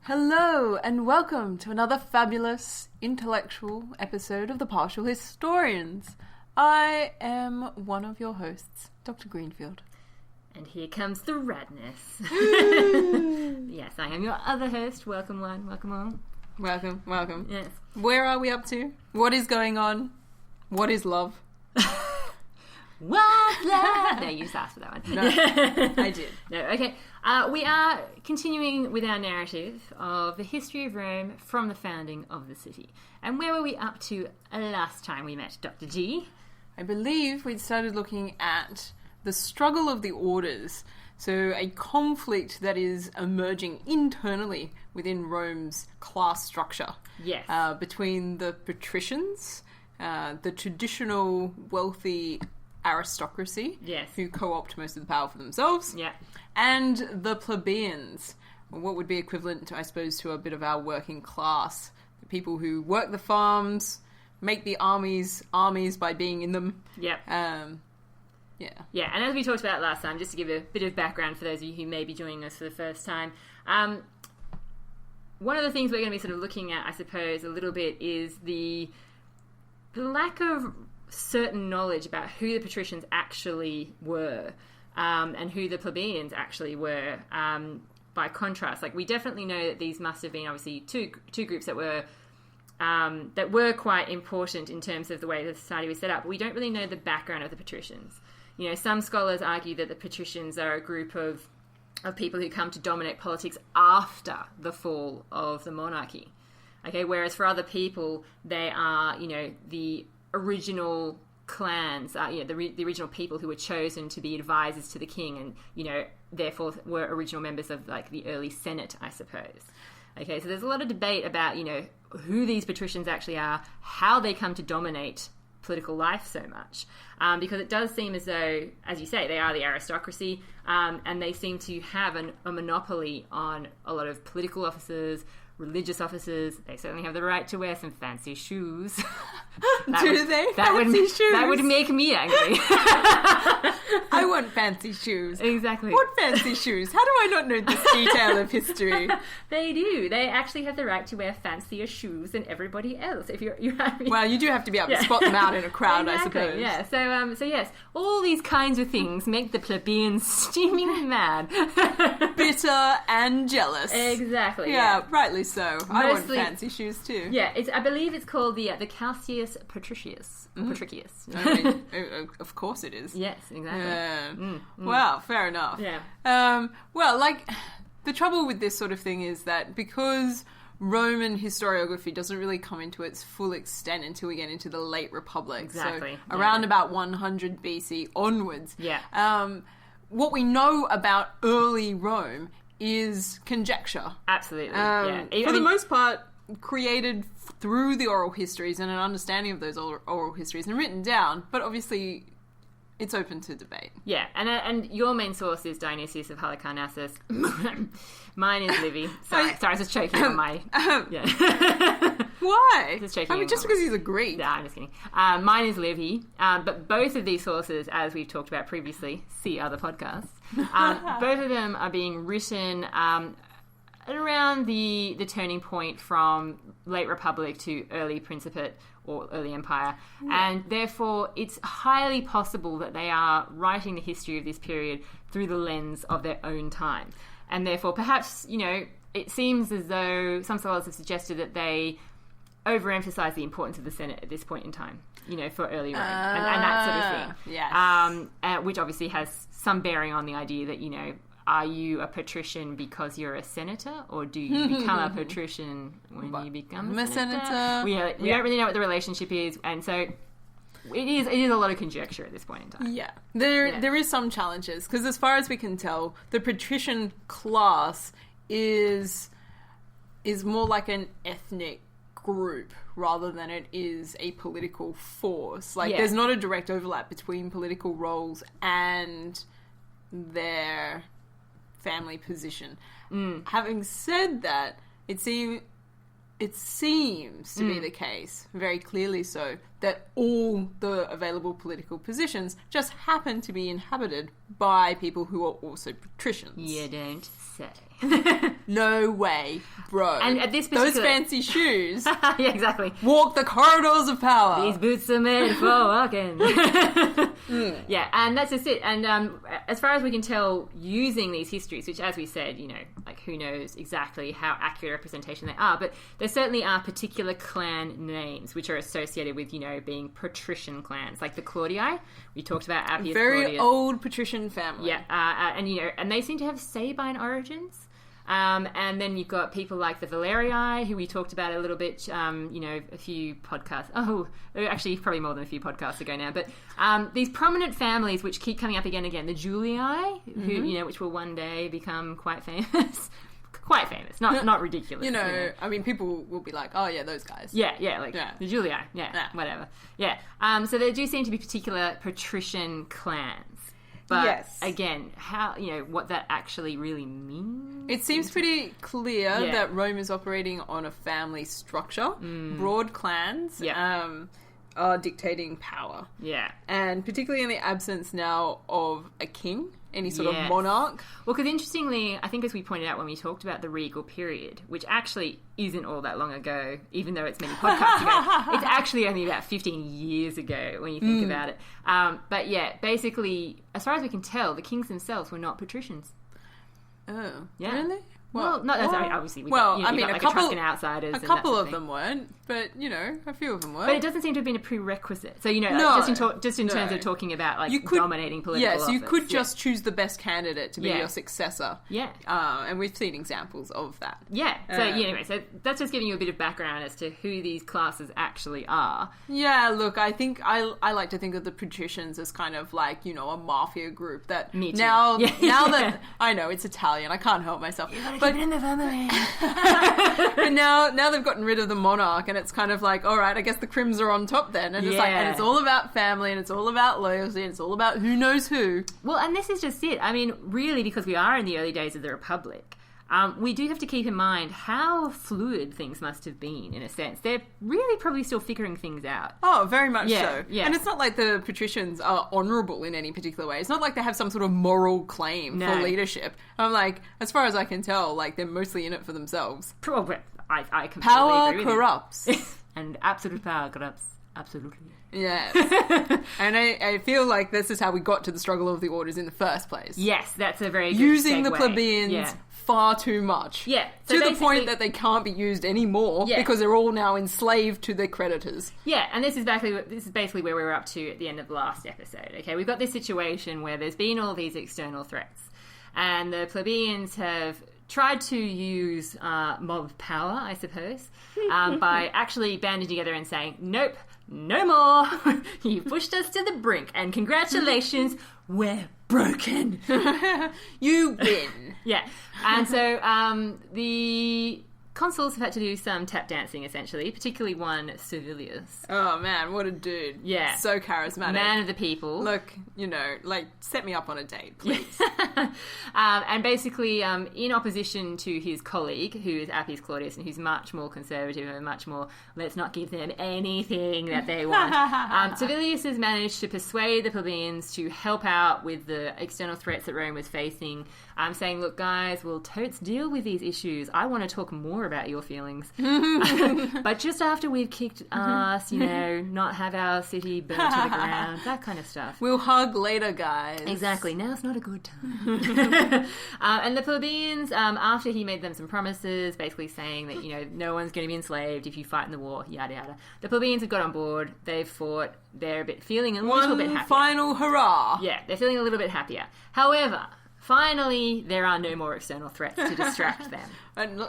Hello and welcome to another fabulous intellectual episode of The Partial Historians. I am one of your hosts, Dr. Greenfield. And here comes the radness. Yes, I am your other host. Welcome one, welcome all. Welcome. Yes. Where are we up to? What is going on? What is love? What love? No, you just asked for that one. No, I did. No, okay. We are continuing with our narrative of the history of Rome from the founding of the city. And where were we up to last time we met Dr. G? I believe we'd started looking at the struggle of the orders. So a conflict that is emerging internally within Rome's class structure. Yes. Between the patricians, the traditional wealthy aristocracy, yes, who co-opt most of the power for themselves, yeah, and the plebeians, what would be equivalent to, I suppose, to a bit of our working class, the people who work the farms, make the armies by being in them. Yep. Yeah, and as we talked about last time, just to give a bit of background for those of you who may be joining us for the first time, one of the things we're going to be sort of looking at, I suppose, a little bit is the lack of certain knowledge about who the patricians actually were, and who the plebeians actually were. By contrast, like, we definitely know that these must have been obviously two groups that were quite important in terms of the way the society was set up. But we don't really know the background of the patricians. You know, some scholars argue that the patricians are a group of people who come to dominate politics after the fall of the monarchy. Okay, whereas for other people, they are, you know, the original clans, the original people who were chosen to be advisors to the king, and, you know, therefore were original members of, like, the early Senate, I suppose. Okay, so there's a lot of debate about, you know, who these patricians actually are, how they come to dominate political life so much, because it does seem as though, as you say, they are the aristocracy, and they seem to have a monopoly on a lot of political offices, religious officers. They certainly have the right to wear some fancy shoes. Shoes? That would make me angry. I want fancy shoes. Exactly. What fancy shoes? How do I not know this detail of history? They do. They actually have the right to wear fancier shoes than everybody else. If you're happy. Well, you do have to be able to spot them out in a crowd, exactly, I suppose. Yeah. So yes, all these kinds of things make the plebeians steaming mad, bitter and jealous. Exactly. Yeah, rightly so. I want fancy shoes too. Yeah, I believe it's called the Calcius Patricius. Patricius. I mean, of course it is. Yes, exactly. Well, fair enough. Yeah. Well, like, the trouble with this sort of thing is that because Roman historiography doesn't really come into its full extent until we get into the late Republic. Exactly. So around about 100 BC onwards. Yeah. What we know about early Rome is conjecture. Absolutely. For the most part, created through the oral histories and an understanding of those oral histories and written down, but obviously it's open to debate. Yeah, and your main source is Dionysius of Halicarnassus. Mine is Livy. Sorry, I was just choking on my... Yeah. Why? Just choking. I mean, just because he's a Greek. Nah, I'm just kidding. Mine is Livy, but both of these sources, as we've talked about previously, see other podcasts, both of them are being written around the turning point from late Republic to early Principate or early Empire, and therefore it's highly possible that they are writing the history of this period through the lens of their own time. And therefore, perhaps, you know, it seems as though some scholars have suggested that they overemphasize the importance of the Senate at this point in time, you know, for early Rome, and that sort of thing. Yes. Which obviously has some bearing on the idea that, you know, are you a patrician because you're a senator, or do you become a patrician when you become a senator? We don't really know what the relationship is, and so it is a lot of conjecture at this point in time. Yeah. There is some challenges, because as far as we can tell, the patrician class is more like an ethnic group rather than it is a political force. Like, there's not a direct overlap between political roles and their family position. Having said that, it seems to be the case, very clearly so, that all the available political positions just happen to be inhabited by people who are also patricians. You don't say. No way, bro. And at this particular... Those fancy shoes yeah, exactly. walk the corridors of power. These boots are made for walking. Yeah, and that's just it. And as far as we can tell, using these histories, which, as we said, you know, like, who knows exactly how accurate representation they are, but there certainly are particular clan names which are associated with, you know, being patrician clans, like the Claudii. We talked about Appius Very Claudius. old patrician family. Yeah, and, you know, and they seem to have Sabine origins. And then you've got people like the Valerii, who we talked about a little bit, you know, a few podcasts. Oh, actually, probably more than a few podcasts ago now. But these prominent families which keep coming up again and again. The Julii, who, you know, which will one day become quite famous. Quite famous, not ridiculous. You know, I mean, people will be like, oh, yeah, those guys. Yeah, like the Julii, whatever. Yeah. So there do seem to be particular patrician clans. But yes. Again, how, you know, what that actually really means? It seems pretty clear that Rome is operating on a family structure. Broad clans are dictating power. Yeah. And particularly in the absence now of a king, any sort of monarch. Well, because interestingly, I think as we pointed out when we talked about the regal period, which actually isn't all that long ago, even though it's many podcasts ago, it's actually only about 15 years ago when you think about it. But yeah, basically, as far as we can tell, the kings themselves were not patricians. Oh, yeah. Really? Well, not necessarily, obviously. I mean, like a couple Etruscan outsiders. A couple of them weren't, but, you know, a few of them were. But it doesn't seem to have been a prerequisite. So, you know, just in terms of talking about, like, dominating political office. Yes, you could just choose the best candidate to be your successor. Yeah. And we've seen examples of that. Yeah. So, anyway, so that's just giving you a bit of background as to who these classes actually are. Yeah, look, I think I like to think of the patricians as kind of like, you know, a mafia group that Me too. now that I know it's Italian, I can't help myself. But keep it in the family. But now they've gotten rid of the monarch, and it's kind of like, all right, I guess the crims are on top then, and it's like, and it's all about family, and it's all about loyalty, and it's all about who knows who. Well, and this is just it. I mean, really, because we are in the early days of the Republic, we do have to keep in mind how fluid things must have been, in a sense. They're really probably still figuring things out. Oh, very much so. Yeah. And it's not like the patricians are honourable in any particular way. It's not like they have some sort of moral claim for leadership. I'm like, as far as I can tell, like, they're mostly in it for themselves. I completely power agree with corrupts. And absolute power corrupts. Absolutely. Yes. And I feel like this is how we got to the struggle of the orders in the first place. Yes, that's a very good Using segue. the plebeians far too much. Yeah. So to the point that they can't be used anymore because they're all now enslaved to their creditors. Yeah, and this is basically where we were up to at the end of the last episode. Okay, we've got this situation where there's been all these external threats, and the plebeians have tried to use mob power, I suppose, by actually banding together and saying, nope, no more. You pushed us to the brink, and congratulations, we're broken. You win. Yeah. And so the consuls have had to do some tap dancing, essentially, particularly one Servilius. Oh, man, what a dude. Yeah. So charismatic. Man of the people. Look, you know, like, set me up on a date, please. And basically, in opposition to his colleague, who is Appius Claudius, and who's much more conservative and much more, let's not give them anything that they want, Servilius has managed to persuade the plebeians to help out with the external threats that Rome was facing, saying, look, guys, we'll totes deal with these issues. I want to talk more about your feelings. But just after we've kicked ass, you know, not have our city burnt to the ground, that kind of stuff. We'll hug later, guys. Exactly. Now's not a good time. And the plebeians, after he made them some promises, basically saying that, you know, no one's going to be enslaved if you fight in the war, yada yada. The plebeians have got on board. They've fought. They're feeling a little bit happier. One final hurrah. Yeah, they're feeling a little bit happier. However, finally, there are no more external threats to distract them.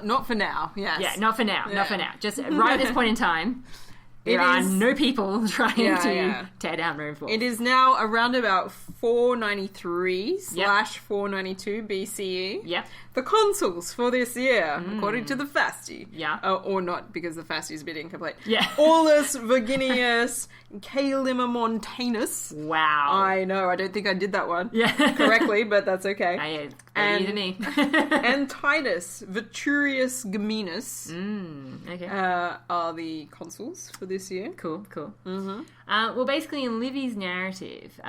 Not for now, yes. Yeah, not for now, not for now. Just right at this point in time, there are no people trying to tear down Rome force. It is now around about 493/492 BCE. Yep. The consuls for this year, according to the Fasti. Yeah. Or not, because the Fasti is a bit incomplete. Yeah. Aulus Virginius Calimomontanus. Wow. I know, I don't think I did that one correctly, but that's okay. Maybe either me. and Titus Veturius Geminus Okay. are the consuls for this year. Cool. Mm-hmm. Well, basically, in Livy's narrative,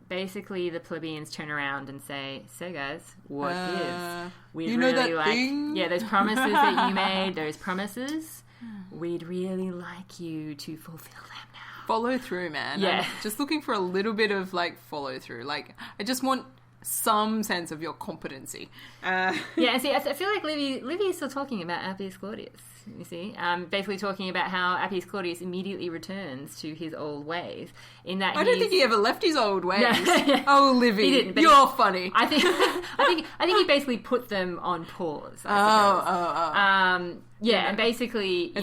basically the plebeians turn around and say, "So, guys, what gives? We'd you know really that thing? Yeah, those promises that you made. Those promises, we'd really like you to fulfill them now. Follow through, man. Yeah. I'm just looking for a little bit of follow through. I just want some sense of your competency. Yeah, and see, I feel like Livy is still talking about Appius Claudius, you see. Basically talking about how Appius Claudius immediately returns to his old ways. In that I don't think he ever left his old ways. No. Oh, Livy, He didn't, but you're funny. I think he basically put them on pause. I suppose. Yeah, and basically,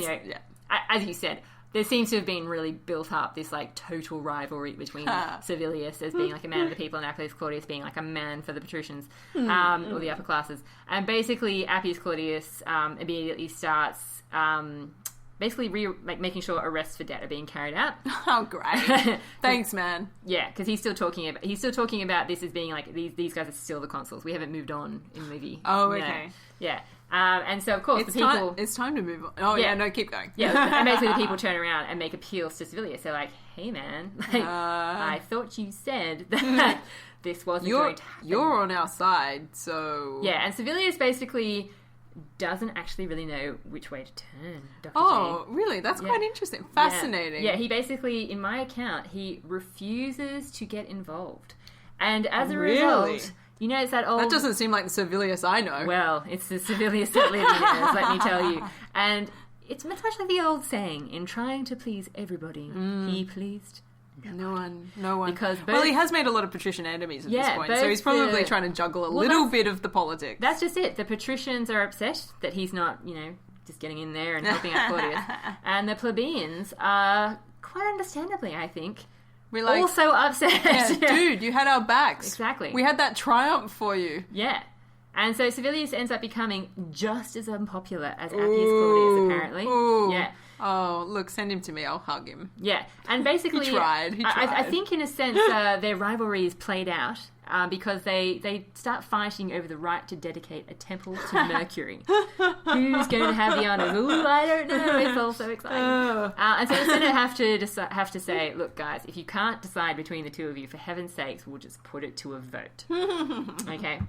as you said, there seems to have been really built up this total rivalry between Servilius as being a man of the people and Appius Claudius being a man for the patricians or the upper classes. And basically Appius Claudius immediately starts making sure arrests for debt are being carried out. Oh, great! Thanks, man. Yeah, because he's still talking about this as being these guys are still the consuls. We haven't moved on in Livy. Oh, okay. Yeah. And so, of course, the people... It's time to move on. Oh, yeah, no, keep going. Yeah, and basically the people turn around and make appeals to Servilius. They're like, hey, man, I thought you said that this wasn't going to happen. You're on our side, so... Yeah, and Servilius basically doesn't actually really know which way to turn, Dr. Oh, G. really? That's quite interesting. Fascinating. Yeah, he basically, in my account, he refuses to get involved. And as a result... You know, it's that old... That doesn't seem like the Servilius I know. Well, it's the Servilius that Livy knows, let me tell you. And it's much like the old saying, in trying to please everybody, he pleased no one. Because he has made a lot of patrician enemies at this point, so he's probably trying to juggle a little bit of the politics. That's just it. The patricians are upset that he's not, just getting in there and helping out Claudius. And the plebeians are, quite understandably, I think... We're also upset. Yeah, dude, you had our backs. Exactly. We had that triumph for you. Yeah. And so Servilius ends up becoming just as unpopular as Appius Claudius, apparently. Ooh. Yeah. Oh, look, send him to me. I'll hug him. Yeah. And basically... He tried. I think, in a sense, their rivalry is played out because they start fighting over the right to dedicate a temple to Mercury. Who's going to have the honours? Ooh, I don't know. It's all so exciting. And so the Senate have to say, look, guys, if you can't decide between the two of you, for heaven's sakes, we'll just put it to a vote. Okay?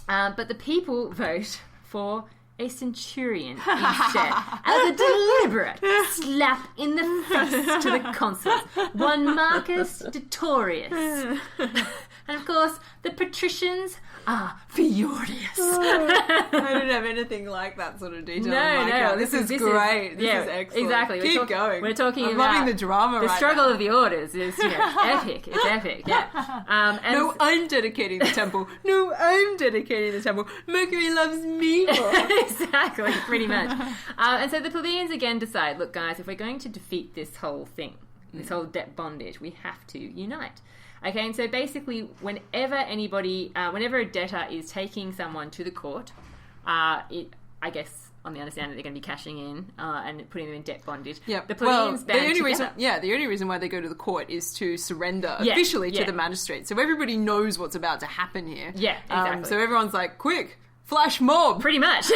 But the people vote for a centurion instead, as a deliberate slap in the face to the consuls, one Marcus Detorius. And of course, the patricians are furious. I don't have anything like that sort of detail. No, this is great. This is excellent. Exactly. Keep going. We're talking I'm about loving the drama. The struggle of the orders is epic. It's epic. Yeah. No, I'm dedicating the temple. No, I'm dedicating the temple. Mercury loves me more. Exactly. Pretty much. And so the plebeians again decide, look, guys, if we're going to defeat this whole thing, this whole debt bondage, we have to unite. Okay, and so basically, whenever a debtor is taking someone to the court, I guess on the understanding that they're going to be cashing in and putting them in debt bondage. Yep. The plebeians band together. The only reason why they go to the court is to surrender officially to the magistrate. So everybody knows what's about to happen here. Yeah, exactly. So everyone's like, quick, flash mob. Pretty much.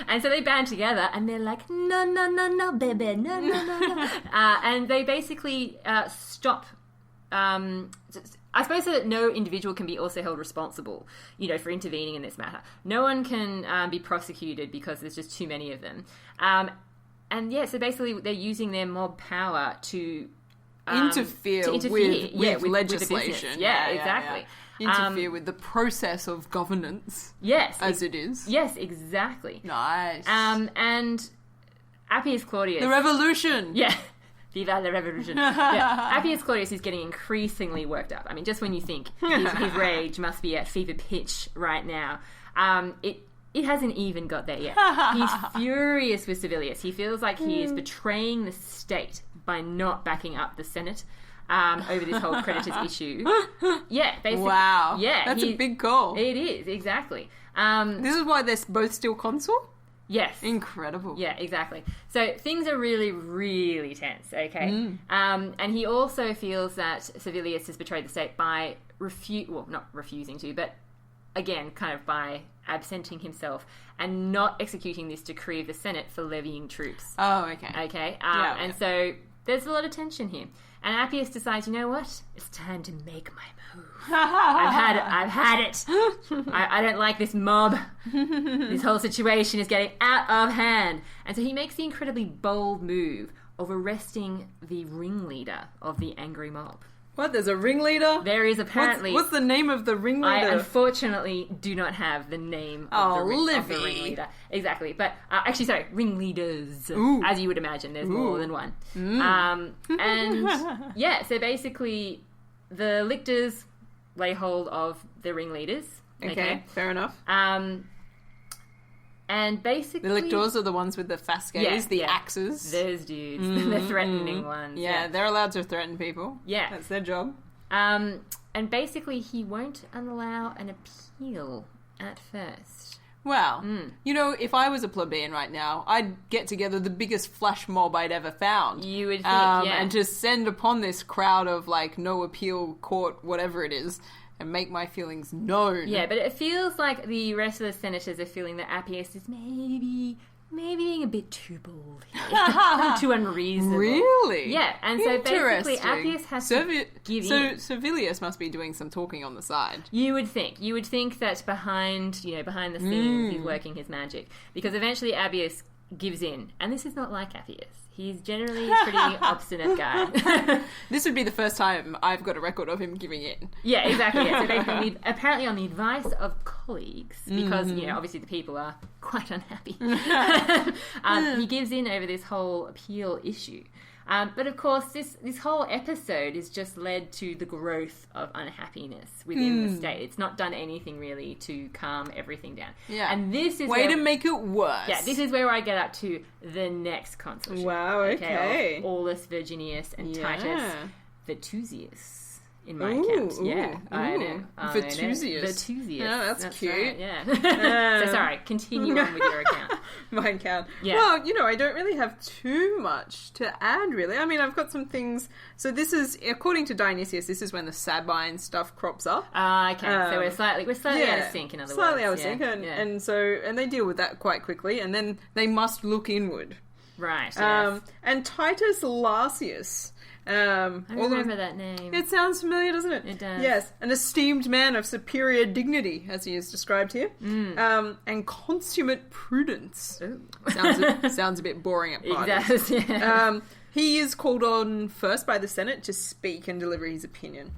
And so they band together and they're like, no, baby, no. And they basically stop... I suppose that no individual can be also held responsible, for intervening in this matter. No one can be prosecuted because there's just too many of them. So basically they're using their mob power to interfere with legislation. With exactly. Interfere with the process of governance. Yes. As it is. Yes, exactly. Nice. And Appius Claudius... The revolution! Yeah. Viva la revolution. Appius Claudius is getting increasingly worked up. I mean, just when you think his rage must be at fever pitch right now, it hasn't even got there yet. He's furious with Servilius. He feels like he is betraying the state by not backing up the Senate over this whole creditors issue. Yeah, basically. Wow. Yeah. That's a big call. It is, exactly. This is why they're both still consul? Yes. Incredible. Yeah, exactly. So things are really, really tense, okay? And he also feels that Servilius has betrayed the state by not refusing to, but again, kind of by absenting himself and not executing this decree of the Senate for levying troops. Oh, okay. Okay? And so there's a lot of tension here. And Appius decides, you know what? It's time to make my move. I've had it. I don't like this mob. This whole situation is getting out of hand. And so he makes the incredibly bold move of arresting the ringleader of the angry mob. What? There's a ringleader? There is apparently... What's the name of the ringleader? I unfortunately do not have the name of the ringleader. Exactly. But actually, sorry, ringleaders. Ooh. As you would imagine, there's more than one. And yeah, so basically the lictors lay hold of the ringleaders. Okay, fair enough. And basically... The lictors are the ones with the fasces, the axes. Those dudes. The threatening ones. Yeah, they're allowed to threaten people. Yeah. That's their job. And basically he won't allow an appeal at first. Well, you know, if I was a plebeian right now, I'd get together the biggest flash mob I'd ever found. You would think, yeah. And just send upon this crowd of, like, no appeal court, whatever it is, and make my feelings known. Yeah, but it feels like the rest of the senators are feeling that Appius is maybe being a bit too bold here. Too unreasonable. Really? Yeah, and so basically Appius has to give in. So Servilius must be doing some talking on the side. You would think that behind the scenes he's working his magic. Because eventually Appius gives in. And this is not like Appius. He's generally a pretty obstinate guy. This would be the first time I've got a record of him giving in. Yeah, exactly. Yeah. So basically, apparently on the advice of colleagues, because, obviously the people are quite unhappy, he gives in over this whole appeal issue. But of course, this whole episode has just led to the growth of unhappiness within the state. It's not done anything really to calm everything down. Yeah. And this is to make it worse. Yeah, this is where I get up to the next consulship. Wow, okay. Of Aulus Virginius and Titus Vetusius. In my account. Yeah, I know. Vetusius. Oh, that's cute. Right, yeah. So sorry, continue on with your account. My account. Yeah. Well, I don't really have too much to add, really. I mean, I've got some things. So this is, according to Dionysius, this is when the Sabine stuff crops up. Okay. So we're slightly out of sync, in other words. Slightly out of sync. And they deal with that quite quickly. And then they must look inward. Right, yes. And Titus Larsius... I remember that name. It sounds familiar, doesn't it? It does. Yes, an esteemed man of superior dignity, as he is described here, and consummate prudence. Ooh. Sounds a bit boring at parties. It does, yeah. He is called on first by the Senate to speak and deliver his opinion.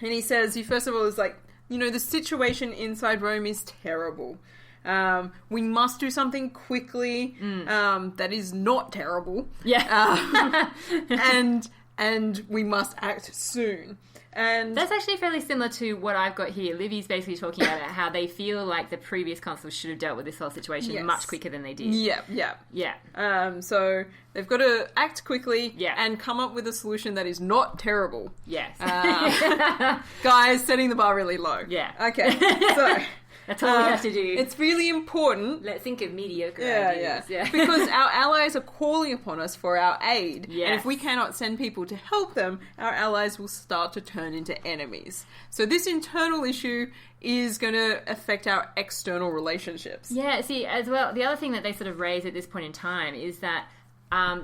And he says, first of all is like, the situation inside Rome is terrible. We must do something quickly that is not terrible. Yeah. And we must act soon. And that's actually fairly similar to what I've got here. Livy's basically talking about how they feel like the previous consuls should have dealt with this whole situation much quicker than they did. Yeah. So they've got to act quickly and come up with a solution that is not terrible. Yes. Guys, setting the bar really low. Yeah. Okay. So... That's all we have to do. It's really important. Let's think of mediocre ideas. Yeah. Because our allies are calling upon us for our aid. Yes. And if we cannot send people to help them, our allies will start to turn into enemies. So this internal issue is going to affect our external relationships. Yeah, see, as well, the other thing that they sort of raise at this point in time is that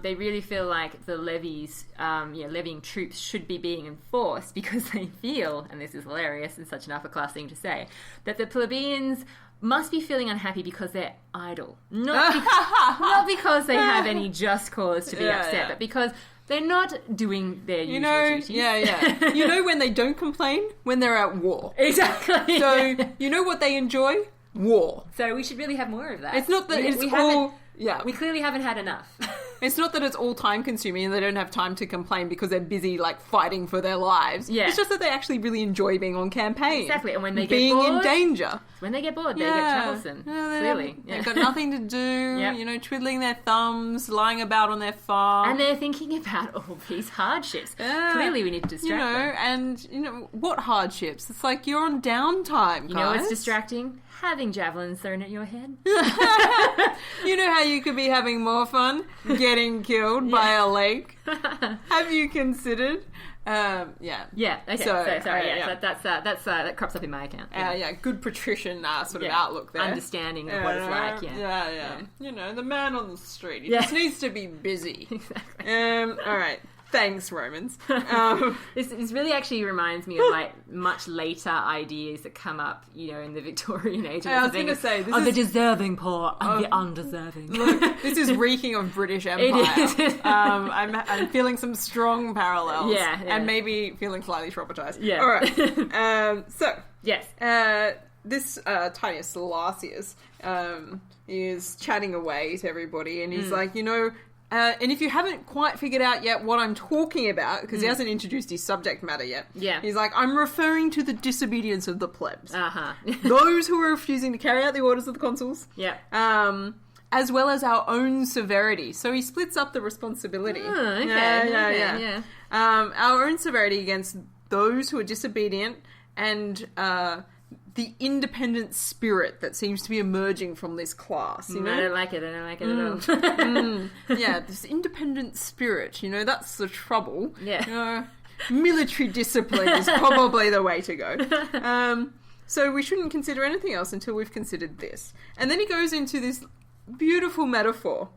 they really feel like the levies, levying troops should be being enforced because they feel, and this is hilarious and such an upper class thing to say, that the plebeians must be feeling unhappy because they're idle. Not because they have any just cause to be upset, but because they're not doing their usual duties. Yeah. When they don't complain? When they're at war. Exactly. So, what they enjoy? War. So we should really have more of that. It's not that it's all... Yeah. We clearly haven't had enough. It's not that it's all time consuming and they don't have time to complain because they're busy fighting for their lives. Yeah. It's just that they actually really enjoy being on campaign. Exactly. And when they get bored, being in danger. When they get bored, they get troublesome. Clearly. They've got nothing to do, twiddling their thumbs, lying about on their farm. And they're thinking about all these hardships. Clearly we need to distract them. And what hardships? It's like you're on downtime, guys. You know what's distracting? Having javelins thrown at your head. You know how you could be having more fun? Getting killed by a lake. Have you considered Yeah. Yeah. Okay. So, So sorry. yeah. So that crops up in my account. Good patrician sort of outlook there. Understanding of what it's like. Yeah. You know, the man on the street. He just needs to be busy. Exactly. All right. Thanks, Romans. This really actually reminds me of like much later ideas that come up, you know, in the Victorian age. I was going to say, this is the deserving poor and the undeserving. Look, this is reeking of British Empire. It is. I'm feeling some strong parallels. Yeah. And maybe feeling slightly traumatized. Yeah. All right. Yes. This Titus Salasius is chatting away to everybody, and he's like, you know, and if you haven't quite figured out yet what I'm talking about, because he hasn't introduced his subject matter yet, he's like, I'm referring to the disobedience of the plebs. Those who are refusing to carry out the orders of the consuls. Yeah. As well as our own severity. So he splits up the responsibility. Oh, okay. Yeah. Our own severity against those who are disobedient and the independent spirit that seems to be emerging from this class. You know? I don't like it at all. Yeah, this independent spirit, you know, that's the trouble. Yeah. You know, military discipline is probably the way to go. So we shouldn't consider anything else until we've considered this. And then he goes into this beautiful metaphor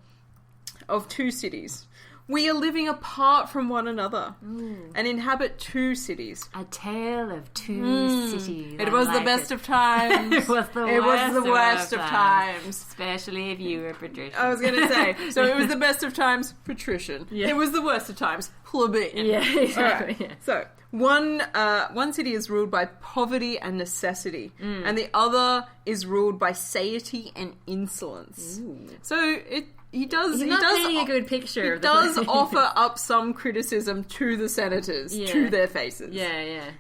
of two cities. We are living apart from one another and inhabit two cities. A tale of two cities. It was the best of times. It was the worst of times. Especially if you were patrician. I was going to say, so it was the best of times, patrician. Yeah. It was the worst of times, plebeian. Yeah, exactly. Right. Yeah. So one city is ruled by poverty and necessity, and the other is ruled by satiety and insolence. So He does painting a good picture. He does offer up some criticism to the senators, to their faces. Yeah.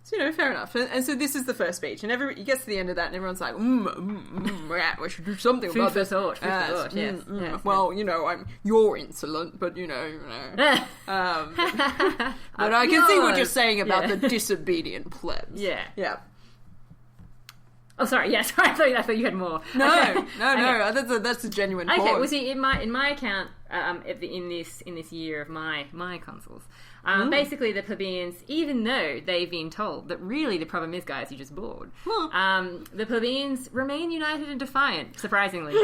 So, you know, fair enough. And so this is the first speech, and he gets to the end of that, and everyone's like, we should do something about this. Food for thought, yes. Well, you know, you're insolent, but, you know. But I can see what you're saying about the disobedient plebs. Yeah. Oh, sorry. Yes, I thought you had more. No. That's a genuine pause. Okay. Well, see, in my account, in this year of my consuls, basically the plebeians, even though they've been told that really the problem is, guys, you're just bored, the plebeians remain united and defiant. Surprisingly,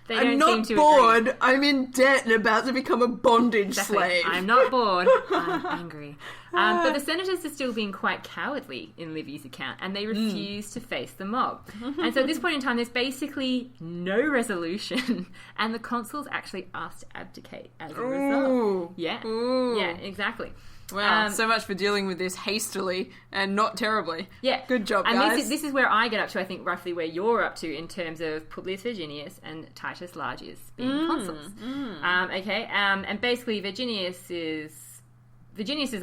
I'm not bored. I'm in debt and about to become a bondage slave. I'm not bored. I'm angry. But the senators are still being quite cowardly in Livy's account, and they refuse to face the mob. And so at this point in time, there's basically no resolution, and the consuls actually asked to abdicate as a result. Yeah, exactly. Wow, so much for dealing with this hastily and not terribly. Yeah. Good job, guys. And this is where I get up to, I think, roughly where you're up to in terms of Publius Virginius and Titus Largius being consuls. And basically Virginius's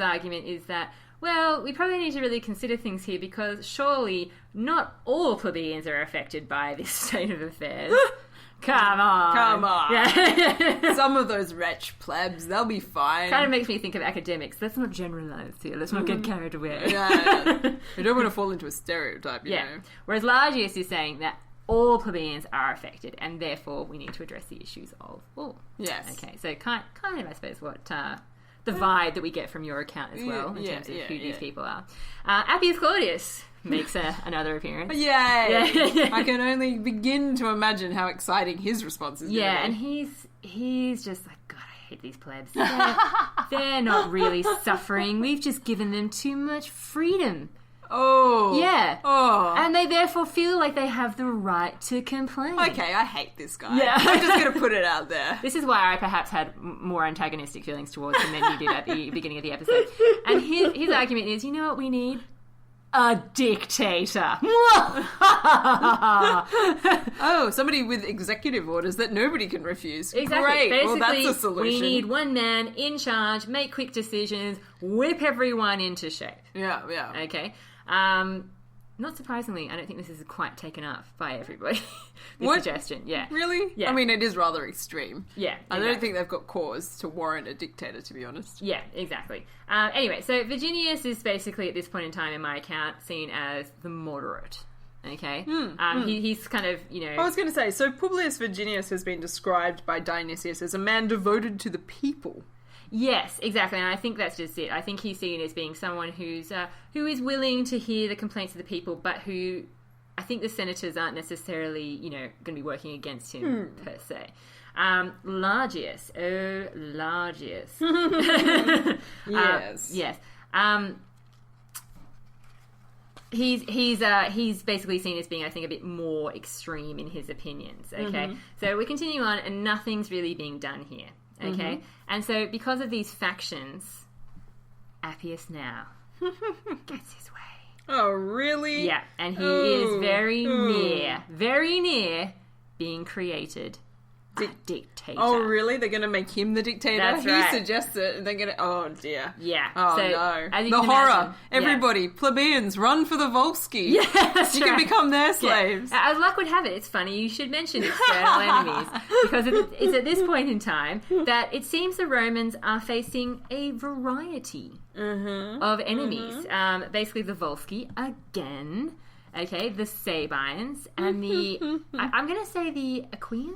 argument is that, well, we probably need to really consider things here because surely not all plebeians are affected by this state of affairs. Come on. Yeah. Some of those wretch plebs, they'll be fine. Kind of makes me think of academics. Let's not generalise here. Let's not get carried away. We don't want to fall into a stereotype, you know. Whereas Largius is saying that all plebeians are affected, and therefore we need to address the issues of all. Yes. Okay, so kind of, I suppose, what the vibe that we get from your account as well, in terms of who these people are. Appius Claudius makes another appearance. Yay! Yeah. I can only begin to imagine how exciting his response is. Yeah, and he's just like, God, I hate these plebs. They're not really suffering. We've just given them too much freedom. Oh. Yeah. Oh. And they therefore feel like they have the right to complain. Okay, I hate this guy. Yeah. I'm just going to put it out there. This is why I perhaps had more antagonistic feelings towards him than you did at the beginning of the episode. And his argument is, you know what we need? A dictator. Oh, somebody with executive orders that nobody can refuse. Exactly. Great. Basically, well, that's a solution. We need one man in charge, make quick decisions, whip everyone into shape. Yeah. Okay. Not surprisingly, I don't think this is quite taken up by everybody. Suggestion, yeah. Really? Yeah. I mean, it is rather extreme. Yeah. I don't think they've got cause to warrant a dictator, to be honest. Yeah, exactly. Anyway, so Virginius is basically, at this point in time in my account, seen as the moderate. Okay? He's kind of, you know... I was going to say, so Publius Virginius has been described by Dionysius as a man devoted to the people. Yes, exactly, and I think that's just it. I think he's seen as being someone who is willing to hear the complaints of the people, but who I think the senators aren't necessarily, going to be working against him per se. Largius. Yes. Yes. He's basically seen as being, I think, a bit more extreme in his opinions. Okay, so we continue on, and nothing's really being done here. Okay, and so because of these factions, Appius now gets his way. Oh, really? Yeah, and he is very near being created a dictator. Oh, really? They're going to make him the dictator? That's he right. suggests it, and they're going to... Oh, dear. Yeah. Oh, so, no. as you The can horror. imagine, Everybody, plebeians, run for the Volsky. Yeah, that's You right. can become their slaves. Yeah. As luck would have it, it's funny you should mention external enemies, because it's at this point in time that it seems the Romans are facing a variety of enemies. Basically, the Volsky again. Okay, the Sabines and the I'm going to say the Aequians.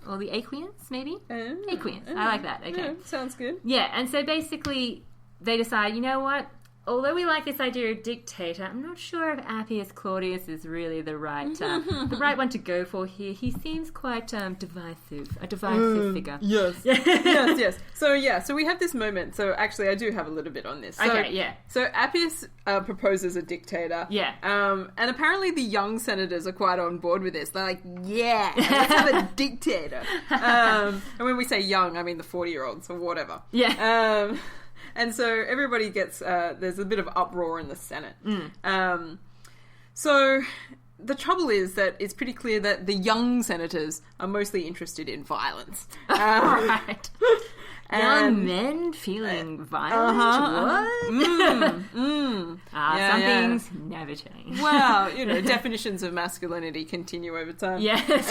Or the Aequians, maybe? Aequians. I like that. Okay. Yeah, sounds good. Yeah, and so basically they decide, you know what? Although we like this idea of dictator, I'm not sure if Appius Claudius is really the right one to go for here. He seems quite divisive, a divisive figure. Yes. yes. So we have this moment. So actually, I do have a little bit on this. So, Okay, yeah. So Appius proposes a dictator. Yeah. And apparently the young senators are quite on board with this. They're like, yeah, let's have a dictator. And when we say young, I mean the 40-year-olds or whatever. Yeah. And so everybody gets, there's a bit of uproar in the Senate. So the trouble is that it's pretty clear that the young senators are mostly interested in violence. Right. Young men feeling violent? What? Some things never change. Well, definitions of masculinity continue over time. Yes.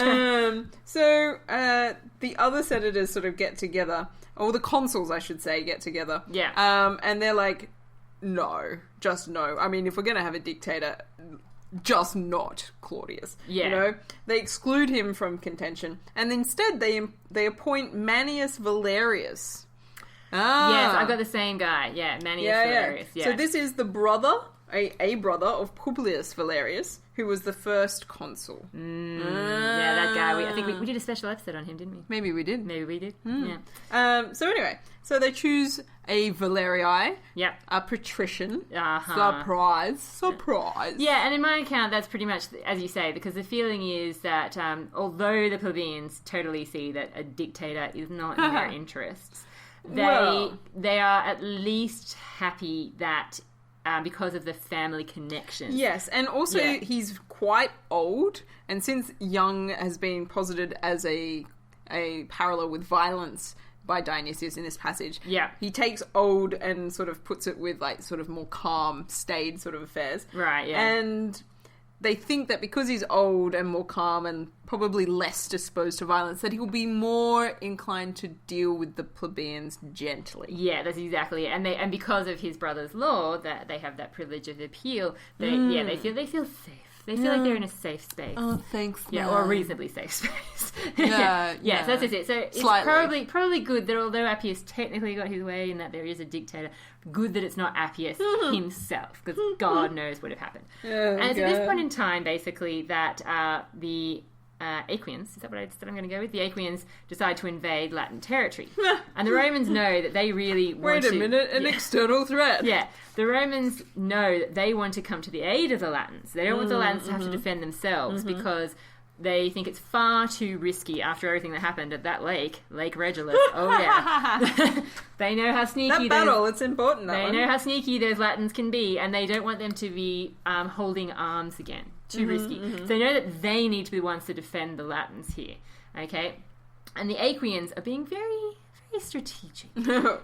So the other senators sort of get together, or the consuls, I should say, get together. Yeah. And they're like, no, just no. I mean, if we're going to have a dictator, just not Claudius. Yeah. They exclude him from contention, and instead they appoint Manius Valerius. Yes, I've got the same guy. Yeah, Manius Valerius. Yeah. So this is the brother, a brother of Publius Valerius, who was the first consul. Yeah, that guy. I think we did a special episode on him, didn't we? Maybe we did. Yeah. So anyway, so they choose a Valerii, Yep. a patrician. Uh-huh. Surprise. Yeah, and in my account, that's pretty much as you say, because the feeling is that although the plebeians totally see that a dictator is not in their interests, they are at least happy that because of the family connections. Yes, and also he's quite old, and since young has been posited as a parallel with violence by Dionysius in this passage, he takes old and sort of puts it with like sort of more calm, staid sort of affairs. Right, yeah. And they think that because he's old and more calm and probably less disposed to violence, that he'll be more inclined to deal with the plebeians gently. Yeah, that's exactly it. And because of his brother's law, that they have that privilege of appeal, they feel safe. They feel like they're in a safe space. Oh, thanks. Yeah, or a reasonably safe space. Yeah. So that's it. So it's probably good that although Appius technically got his way and that there is a dictator, good that it's not Appius himself, because God knows what would have happened. And it's at this point in time, basically, that the Aequians, is that what I said I'm going to go with? The Aequians decide to invade Latin territory. And the Romans know that they really want to... Wait a minute, an external threat. Yeah, the Romans know that they want to come to the aid of the Latins. They don't want the Latins to have to defend themselves because they think it's far too risky after everything that happened at that Lake Regillus. Oh, yeah. They know how sneaky... That battle, it's important, They know how sneaky those Latins can be, and they don't want them to be holding arms again. Too risky. So they know that they need to be the ones to defend the Latins here. Okay? And the Aequians are being very, very strategic.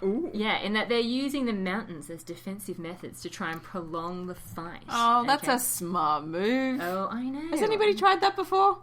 Ooh. Yeah, in that they're using the mountains as defensive methods to try and prolong the fight. Oh, that's a smart move. Oh, I know. Has anybody tried that before?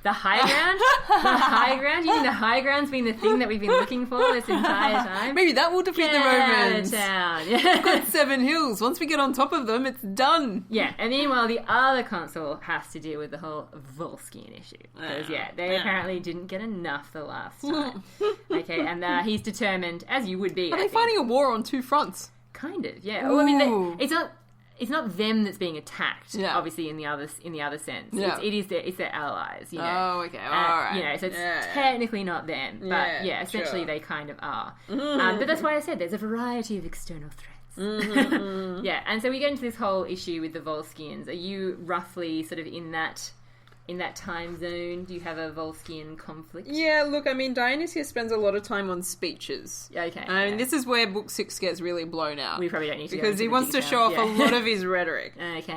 The high ground? The high ground? You mean the high ground's been the thing that we've been looking for this entire time? Maybe that will defeat the Romans. Town. We've got 7 hills. Once we get on top of them, it's done. Yeah, and meanwhile, the other consul has to deal with the whole Volscian issue. Because, they apparently didn't get enough the last time. Okay, and he's determined, as you would be. Are they fighting a war on 2 fronts? Kind of, yeah. Well, I mean, it's not them that's being attacked. Obviously, in the other sense, it's their allies. You know? Oh, okay, all right. You know, so it's technically not them, but essentially they kind of are. But that's why I said there's a variety of external threats. Yeah, and so we get into this whole issue with the Volscians. Are you roughly sort of in that time zone? Do you have a Volscian conflict? Yeah, look, I mean, Dionysius spends a lot of time on speeches. Okay. I mean, this is where Book 6 gets really blown out. We probably don't need to because he wants to show off a lot of his rhetoric. Okay.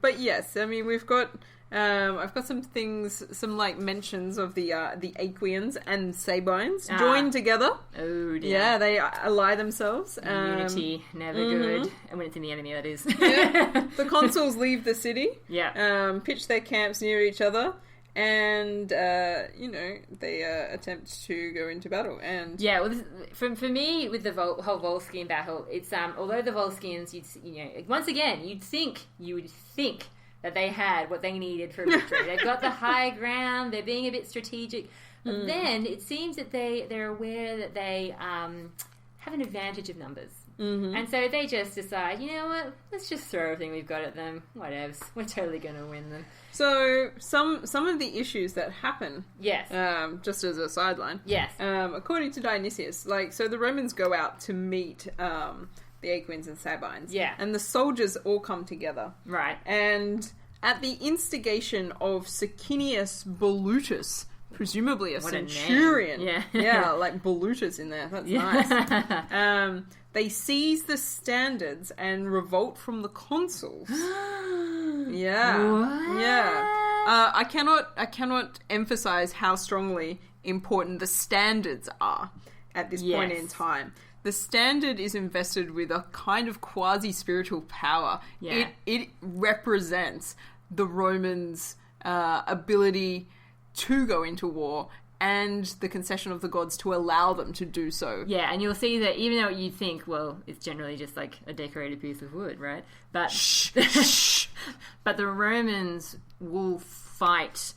But yes, I mean, we've got... I've got some things, some like mentions of the Aequians and Sabines joined together. Oh dear. Yeah, they ally themselves. Unity, never good. And when it's in the enemy, that is. The consuls leave the city. Yeah. Pitch their camps near each other. And, they attempt to go into battle. And well, for me, with the whole Volscian battle, it's although the Volscians, once again, you would think that they had what they needed for a victory. They've got the high ground. They're being a bit strategic. But then it seems that they're aware that they have an advantage of numbers. Mm-hmm. And so they just decide, you know what, let's just throw everything we've got at them. Whatevs. We're totally going to win them. So some of the issues that happen, just as a sideline, according to Dionysius, so the Romans go out to meet the Aequians and Sabines. Yeah. And the soldiers all come together. Right. And at the instigation of Sicinius Volutus, presumably a centurion. Yeah, like Volutus in there. That's nice. They seize the standards and revolt from the consuls. Yeah. What? Yeah. I cannot emphasize how strongly important the standards are at this point in time. The standard is invested with a kind of quasi-spiritual power. Yeah. It represents the Romans' ability to go into war and the concession of the gods to allow them to do so. Yeah, and you'll see that even though you'd think, well, it's generally just like a decorated piece of wood, right? But but the Romans will fight...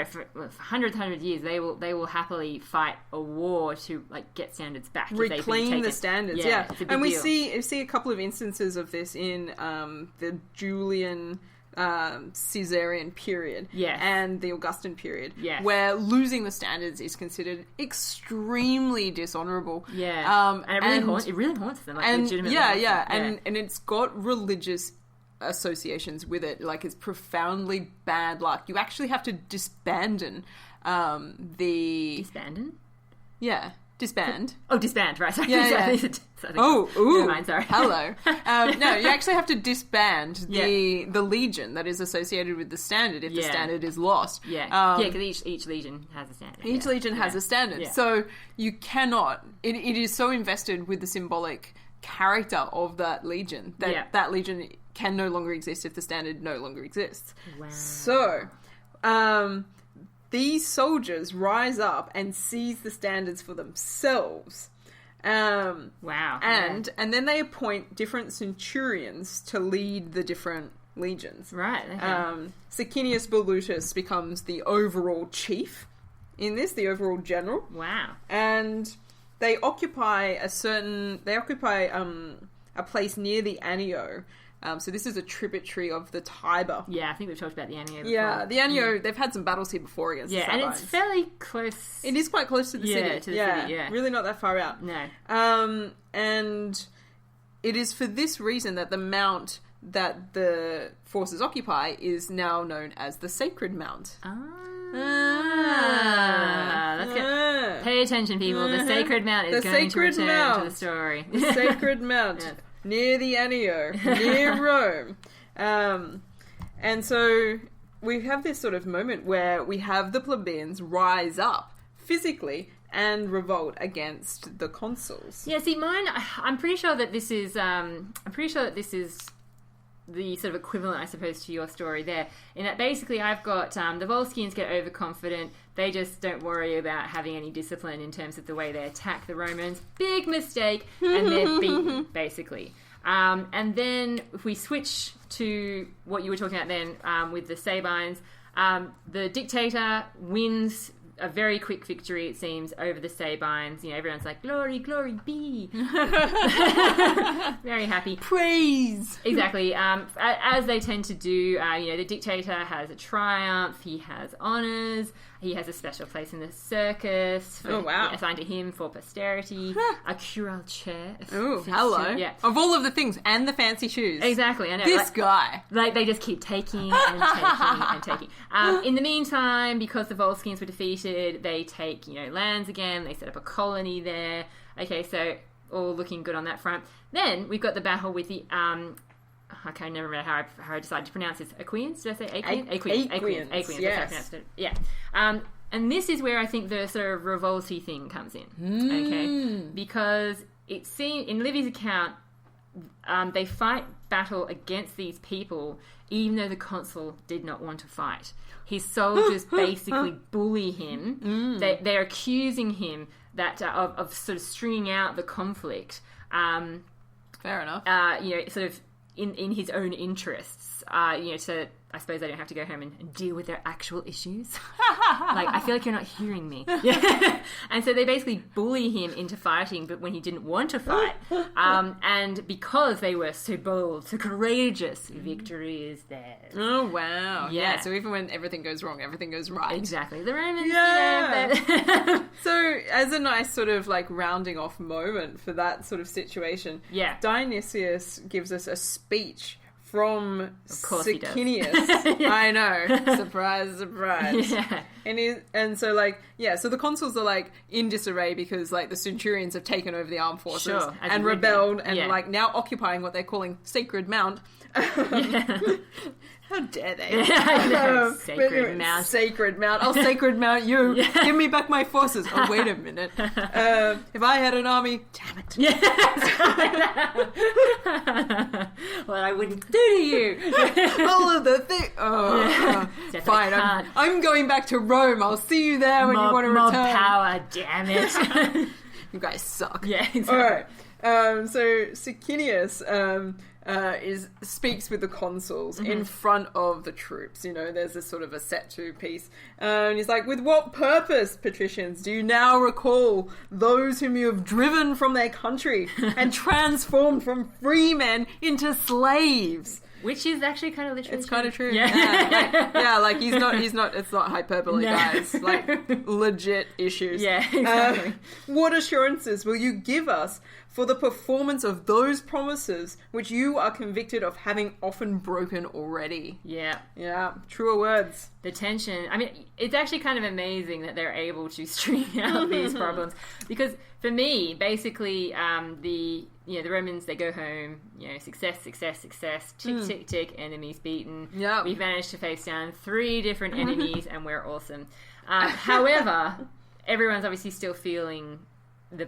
for hundreds of years, they will happily fight a war to get standards back. Reclaim the standards, yeah. It's a big and we deal. see a couple of instances of this in the Julian Caesarian period and the Augustan period, where losing the standards is considered extremely dishonourable. Yeah, and it really haunts them. Legitimately. And it's got religious associations with it. It's profoundly bad luck. You actually have to disband Disband? Yeah, disband. Oh, disband, right. Sorry. Yeah. Ooh. Never mind, sorry. Hello. No, you actually have to disband the legion that is associated with the standard if the standard is lost. Yeah, because each legion has a standard. Each legion has a standard. Yeah. So you cannot... It is so invested with the symbolic character of that legion that that legion can no longer exist if the standard no longer exists. Wow. So, these soldiers rise up and seize the standards for themselves. Wow. And then they appoint different centurions to lead the different legions. Right. Okay. Sicinius Volutus becomes the overall chief in this, the overall general. Wow. And they occupy a place near the Anio. So this is a tributary of the Tiber. Yeah, I think we've talked about the Anio before. Yeah, the Anio, they've had some battles here before against the Sabines. And it's fairly close. It is quite close to the city. To the city, yeah. Really not that far out. No. And it is for this reason that the mount that the forces occupy is now known as the Sacred Mount. That's good. Pay attention, people. The Sacred Mount is going to return to the story. The Sacred Mount. Near the Anio, near Rome. And so we have this sort of moment where we have the plebeians rise up physically and revolt against the consuls. Yeah, see, mine, I'm pretty sure that this is the sort of equivalent, I suppose, to your story there. In that basically I've got the Volscians get overconfident. They just don't worry about having any discipline in terms of the way they attack the Romans. Big mistake, and they're beaten, basically. And then if we switch to what you were talking about then with the Sabines, the dictator wins a very quick victory, it seems, over the Sabines. You know, everyone's like, glory, glory be. Very happy. Praise! Exactly. As they tend to do, you know, the dictator has a triumph, he has honours, he has a special place in the circus assigned to him for posterity, a curule chair. Oh, hello. Yeah. Of all of the things, and the fancy shoes. Exactly. I know. This guy. Like, they just keep taking and taking and taking. In the meantime, because the Volscians were defeated, they take, you know, lands again, they set up a colony there. Okay, so all looking good on that front. Then we've got the battle with the I can't remember how I decided to pronounce this. Aquians? Did I say Aquians? Aquians. Yes. That's how I pronounced it. Yeah. And this is where I think the sort of revolty thing comes in. Okay? Because it seems, in Livy's account, they fight battle against these people even though the consul did not want to fight. His soldiers basically bully him. They're accusing him that of sort of stringing out the conflict. Fair enough. You know, sort of in his own interests, you know, so I suppose they don't have to go home and deal with their actual issues. Like, I feel like you're not hearing me. And so they basically bully him into fighting, but when he didn't want to fight. And because they were so bold, so courageous, victory is theirs. Oh, wow. Yeah. So even when everything goes wrong, everything goes right. Exactly. The Romans, Yeah. you know, So, as a nice sort of like rounding off moment for that sort of situation, Yeah. Dionysius gives us a speech from Sicinius. I know. Surprise, surprise. Yeah. And so like, yeah, so the consuls are like in disarray because like the centurions have taken over the armed forces Sure, as and you would be. rebelled and Yeah. like now occupying what they're calling Sacred Mount. How dare they? I know. But anyway, Mount. Sacred Mount. I'll Sacred Mount you. Yeah. Give me back my forces. Oh, wait a minute. If I had an army, damn it. Yeah. What I wouldn't do to you. All of the things. Oh, Yeah. fine. I'm going back to Rome. I'll see you there when you want to Mob return. power, damn it. You guys suck. Yeah, exactly. All right. So Sicinius speaks with the consuls in front of the troops. You know, there's this sort of a set to piece. And he's like, with what purpose, patricians, do you now recall those whom you have driven from their country and transformed from free men into slaves? Which is actually kind of literally It's kind of true. Yeah. Like he's not, it's not hyperbole, guys. Like, legit issues. Yeah, exactly. What assurances will you give us for the performance of those promises which you are convicted of having often broken already? Yeah. Yeah, truer words. The tension. I mean, it's actually kind of amazing that they're able to string out these problems. Because for me, basically, the Romans, they go home, you know, success, tick, tick, tick, enemies beaten. Yeah. We've managed to face down 3 different enemies and we're awesome. However, everyone's obviously still feeling the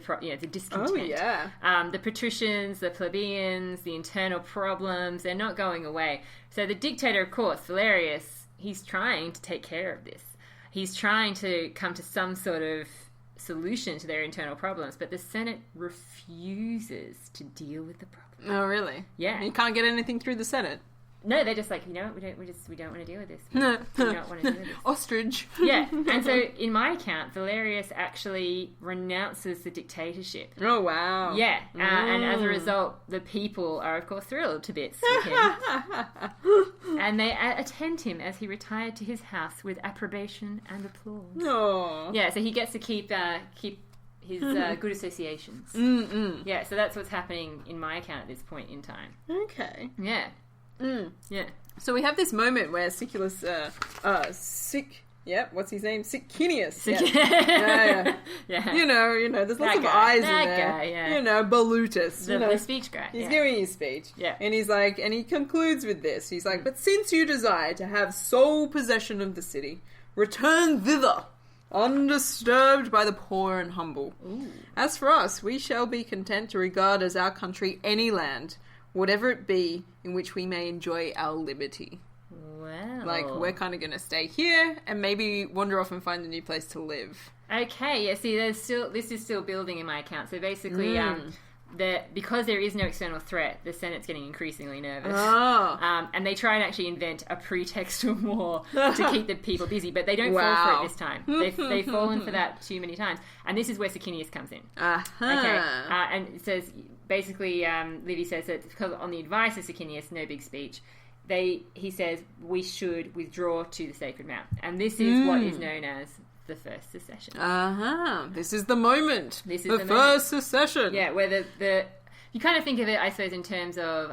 discontent. Oh, yeah. The patricians, the plebeians, the internal problems, they're not going away. So the dictator, of course, Valerius, he's trying to take care of this. He's trying to come to some sort of solution to their internal problems, but the Senate refuses to deal with the problem. Oh, really? Yeah. You can't get anything through the Senate. No, they're just like, you know what, we don't want to deal with this. We don't want to deal with this. Ostrich. Yeah, and so in my account, Valerius actually renounces the dictatorship. Oh, wow. Yeah, and as a result, the people are, of course, thrilled to bits with him. And they attend him as he retired to his house with approbation and applause. Oh. Yeah, so he gets to keep his good associations. Yeah, so that's what's happening in my account at this point in time. Okay. Yeah. Yeah. So we have this moment where what's his name? Sicinius. Yeah. Yeah. You know, there's lots of eyes in there. Guy, yeah. You know, Balutus. The speech guy. He's giving his speech. Yeah. And he's like, and he concludes with this. He's like, but since you desire to have sole possession of the city, return thither, undisturbed by the poor and humble. Ooh. As for us, we shall be content to regard as our country any land whatever it be, in which we may enjoy our liberty. Wow. Like, we're kind of going to stay here and maybe wander off and find a new place to live. Okay, yeah, see, this is still building in my account. So basically, because there is no external threat, the Senate's getting increasingly nervous. Oh. And they try and actually invent a pretext for war to keep the people busy, but they don't fall for it this time. They've fallen for that too many times. And this is where Sicinius comes in. Okay, and it says, basically, Livy says that because on the advice of Sicinius, no big speech, he says we should withdraw to the Sacred Mount. And this is what is known as the First Secession. This is the moment. This is the First Secession. Yeah, where you kind of think of it, I suppose, in terms of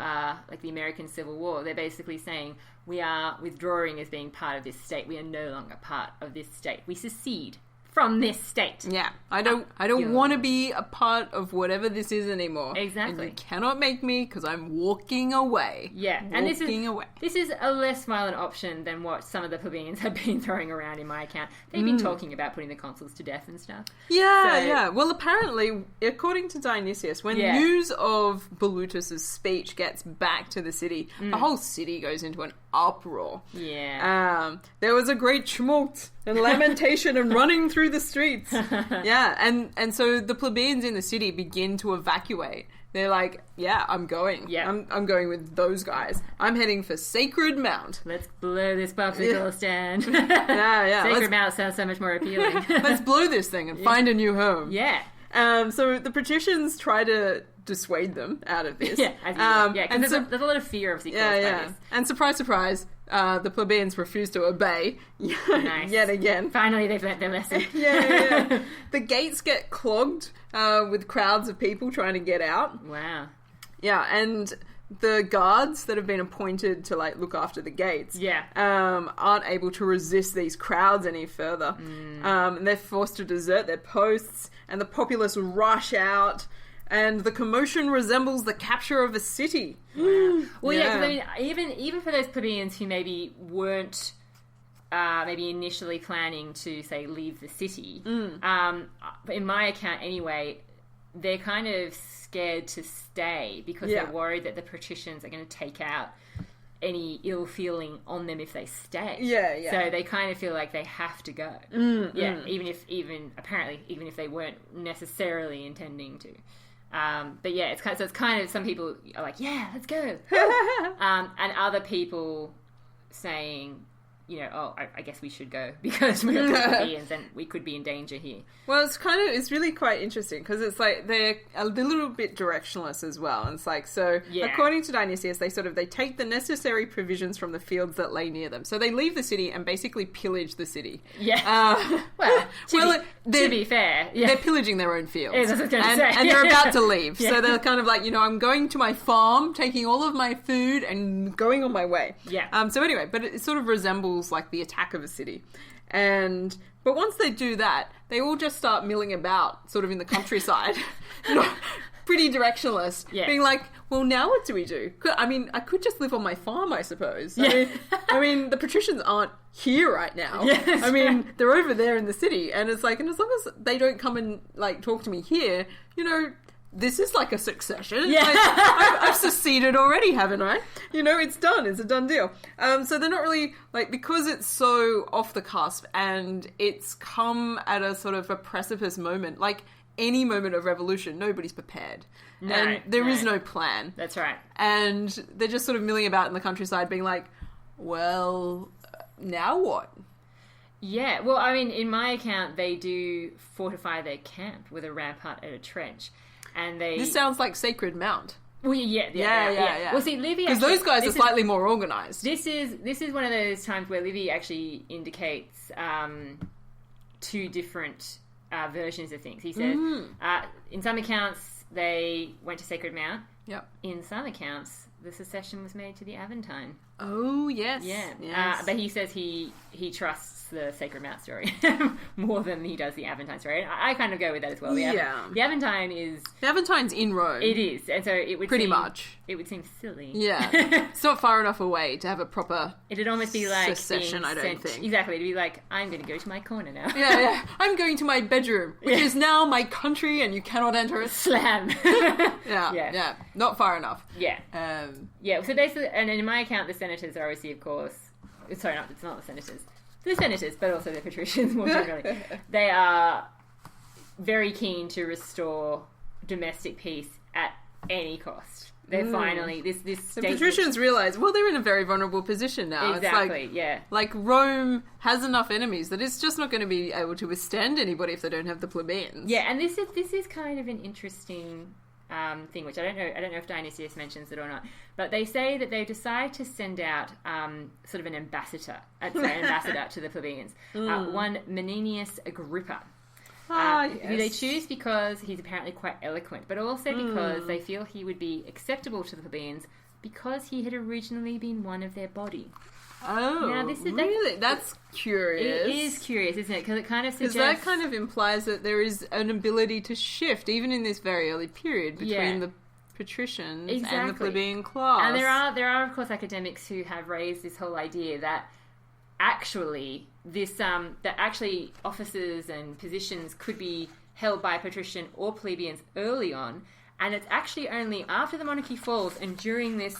like the American Civil War. They're basically saying we are withdrawing as being part of this state. We are no longer part of this state. We secede from this state. Yeah, I don't want to be a part of whatever this is anymore. Exactly. And you cannot make me because I'm walking away. Yeah, and this is a less violent option than what some of the plebeians have been throwing around in my account. They've been talking about putting the consuls to death and stuff. Yeah. Well, apparently, according to Dionysius, when news of Bolutus's speech gets back to the city, the whole city goes into an uproar. Yeah. There was a great tumult and lamentation and running through the streets. Yeah, and so the plebeians in the city begin to evacuate. They're like, yeah, I'm going. Yeah. I'm going with those guys. I'm heading for Sacred Mount. Let's blow this popsicle stand. Yeah. Sacred Mount sounds so much more appealing. Let's blow this thing and find a new home. Yeah. So the patricians try to dissuade them out of this. Because there's a lot of fear, obviously, caused by this. And surprise, surprise, the plebeians refuse to obey. Nice. Yet again. Finally, they've learnt their lesson. Yeah. The gates get clogged with crowds of people trying to get out. Wow. Yeah, and the guards that have been appointed to look after the gates aren't able to resist these crowds any further. And they're forced to desert their posts, and the populace rush out. And the commotion resembles the capture of a city. Wow. Well, because I mean, even for those plebeians who maybe weren't maybe initially planning to, say, leave the city, in my account anyway, they're kind of scared to stay because they're worried that the patricians are going to take out any ill feeling on them if they stay. Yeah. So they kind of feel like they have to go. Even if they weren't necessarily intending to. But yeah, it's kind of some people are like, yeah, let's go. And other people saying, I guess we should go because we're plebeians and we could be in danger here. Well, it's really quite interesting because it's like they're a little bit directionless as well. And it's like, according to Dionysius, they take the necessary provisions from the fields that lay near them. So they leave the city and basically pillage the city. Yeah. To be fair, they're pillaging their own fields. Yeah, that's what I was going to say. And they're about to leave. Yeah. So they're kind of like, I'm going to my farm, taking all of my food and going on my way. Yeah. So anyway, but it sort of resembles like the attack of a city. But once they do that, they all just start milling about sort of in the countryside. Pretty directionless. Yeah. Being like, well, now what do we do? I mean, I could just live on my farm, I suppose. Yeah. I mean, the patricians aren't here right now. Yes, I mean, they're over there in the city. And it's like, and as long as they don't come and talk to me here, this is like a succession. Yeah. I've seceded already, haven't I? It's done. It's a done deal. So they're not really, because it's so off the cusp and it's come at a sort of a precipice moment, like any moment of revolution, nobody's prepared. No, and there is no plan. That's right. And they're just sort of milling about in the countryside being like, well, now what? Yeah, well, I mean, in my account, they do fortify their camp with a rampart and a trench. And this sounds like Sacred Mount. Well, yeah. Well, see, Livy because those guys are slightly more organised. This is one of those times where Livy actually indicates two different versions of things. He says in some accounts they went to Sacred Mount. Yep. In some accounts, the secession was made to the Aventine. Oh yes. Yeah. Yes. But he says he trusts the Sacred Mount story more than he does the Aventine story. And I kind of go with that as well. The Aventine is... The Aventine's in Rome. It is. And so it would Pretty seem, much. It would seem silly. Yeah. It's not far enough away to have a proper It'd almost be like secession, I don't think. Exactly. It'd be like, I'm going to go to my corner now. Yeah. I'm going to my bedroom, which is now my country, and you cannot enter it. Slam. Yeah. Not far enough. Yeah. So basically, and in my account, the senators are obviously, of course... Sorry, it's not the senators. The senators, but also the patricians more generally. They are very keen to restore domestic peace at any cost. They're finally... This the patricians realise, well, they're in a very vulnerable position now. Exactly, it's like, like Rome has enough enemies that it's just not going to be able to withstand anybody if they don't have the plebeians. Yeah, and this is kind of an interesting... thing, which I don't know if Dionysius mentions it or not, but they say that they decide to send out sort of an ambassador to the plebeians, one Menenius Agrippa, who they choose because he's apparently quite eloquent, but also because they feel he would be acceptable to the plebeians because he had originally been one of their body. Oh, now, really? That's curious. It is curious, isn't it? Because it kind of suggests... Because that kind of implies that there is an ability to shift, even in this very early period, between the patricians and the plebeian class. And there are, of course, academics who have raised this whole idea that actually offices and positions could be held by patrician or plebeians early on, and it's actually only after the monarchy falls and during this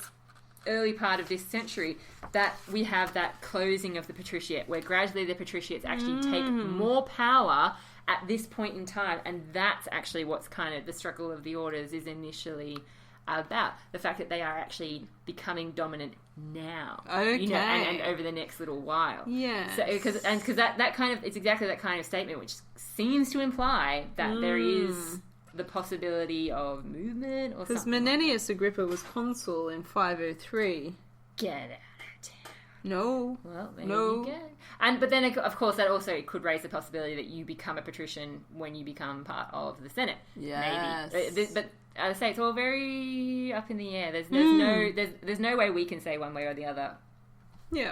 early part of this century that we have that closing of the patriciate, where gradually the patriciates actually take more power at this point in time, and that's actually what's kind of the struggle of the orders is initially about, the fact that they are actually becoming dominant now, and over the next little while. So because that kind of, it's exactly that kind of statement which seems to imply that there is the possibility of movement or something. Because Menenius Agrippa was consul in 503. Get out of town. No. Well, there you go. But then, of course, that also could raise the possibility that you become a patrician when you become part of the Senate. Yes. Maybe. But as I say, it's all very up in the air. There's no way we can say one way or the other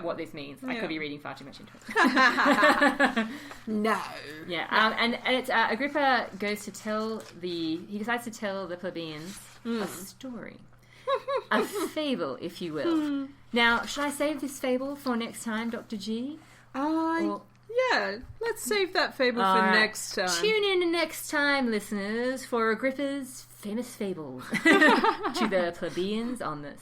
what this means. I could be reading far too much into it. No. Yeah. And it's Agrippa decides to tell the plebeians a story. A fable, if you will. Now, should I save this fable for next time, Dr. G? Yeah, let's save that fable for next time. Tune in next time, listeners, for Agrippa's famous fables to the plebeians on the